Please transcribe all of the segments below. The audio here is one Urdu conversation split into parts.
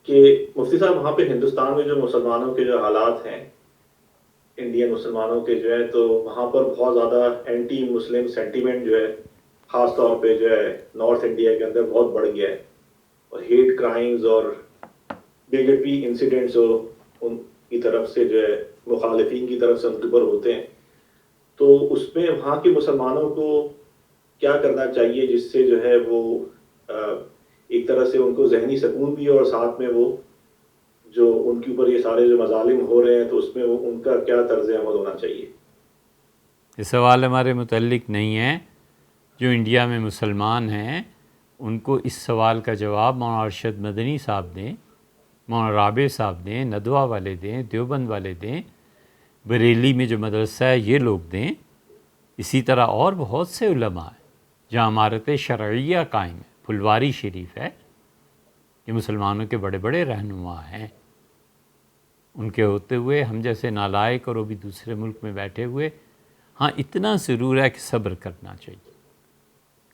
کہ مفتی صاحب وہاں پہ ہندوستان میں جو مسلمانوں کے جو حالات ہیں، انڈین مسلمانوں کے جو ہے، تو وہاں پر بہت زیادہ اینٹی مسلم سینٹیمنٹ جو ہے خاص طور پہ جو ہے نارتھ انڈیا کے اندر بہت بڑھ گیا ہے، اور ہیٹ کرائمز اور بیگٹری انسیڈنٹس جو ان کی طرف سے جو ہے مخالفین کی طرف سے ان کے اوپر ہوتے ہیں، تو اس میں وہاں کے مسلمانوں کو کیا کرنا چاہیے جس سے جو ہے وہ ایک طرح سے ان کو ذہنی سکون بھی اور ساتھ میں وہ جو ان کے اوپر یہ سارے جو مظالم ہو رہے ہیں تو اس میں وہ ان کا کیا طرز عمل ہونا چاہیے؟ یہ سوال ہمارے متعلق نہیں ہے. جو انڈیا میں مسلمان ہیں ان کو اس سوال کا جواب مولانا ارشد مدنی صاحب دیں، مولانا رابع صاحب دیں، ندوہ والے دیں، دیوبند والے دیں، بریلی میں جو مدرسہ ہے یہ لوگ دیں. اسی طرح اور بہت سے علماء ہیں جہاں عمارت شرعیہ قائم ہے. پھلواری شریف ہے، یہ مسلمانوں کے بڑے بڑے رہنما ہیں. ان کے ہوتے ہوئے ہم جیسے نالائق اور وہ بھی دوسرے ملک میں بیٹھے ہوئے. ہاں اتنا ضرور ہے کہ صبر کرنا چاہیے،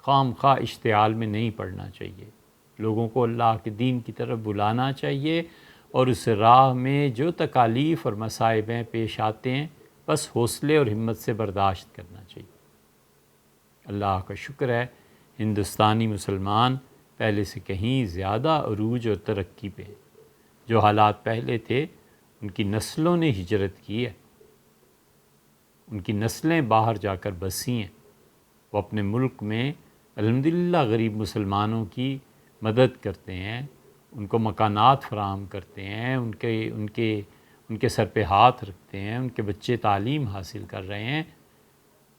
خام خواہ اشتعال میں نہیں پڑنا چاہیے. لوگوں کو اللہ کے دین کی طرف بلانا چاہیے، اور اس راہ میں جو تکالیف اور مصائب پیش آتے ہیں بس حوصلے اور ہمت سے برداشت کرنا چاہیے. اللہ کا شکر ہے ہندوستانی مسلمان پہلے سے کہیں زیادہ عروج اور ترقی پہ ہیں. جو حالات پہلے تھے ان کی نسلوں نے ہجرت کی ہے، ان کی نسلیں باہر جا کر بسی ہیں. وہ اپنے ملک میں الحمدللہ غریب مسلمانوں کی مدد کرتے ہیں، ان کو مکانات فراہم کرتے ہیں، ان کے سر پہ ہاتھ رکھتے ہیں، ان کے بچے تعلیم حاصل کر رہے ہیں.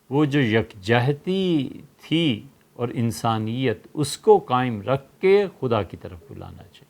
وہ جو یکجہتی تھی اور انسانیت، اس کو قائم رکھ کے خدا کی طرف بلانا چاہیے.